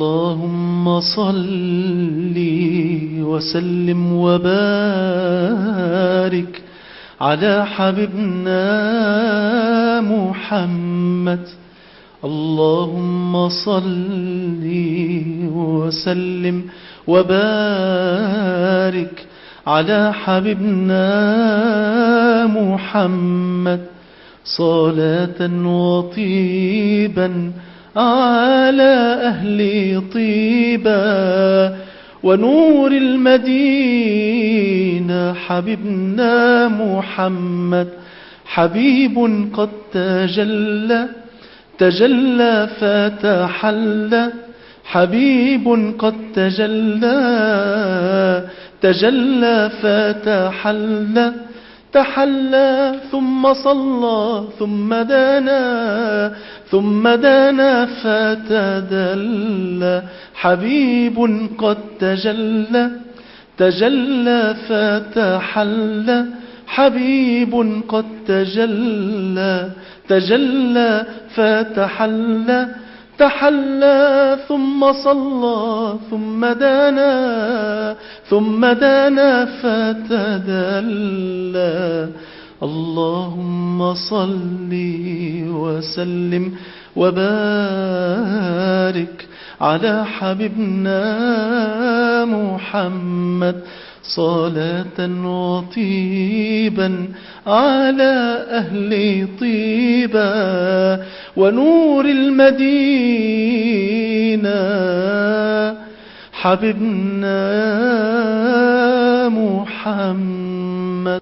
اللهم صل وسلم وبارك على حبيبنا محمد. اللهم صل وسلم وبارك على حبيبنا محمد، صلاة وطيبا على أهل طيبة ونور المدينة حبيبنا محمد، حبيب قد تجلى فتحلى، حبيب قد تجلى فتحلى، تحلى ثم صلى ثم دنا فتدلى، حبيب قد تجلى فتحلى، حبيب قد تجلى فتحلى، تحلى ثم صلى ثم دنا فتدلى. اللهم صل وسلم وبارك على حبيبنا محمد، صلاة وطيبا على أهل طيبة ونور المدينة حبيبنا محمد.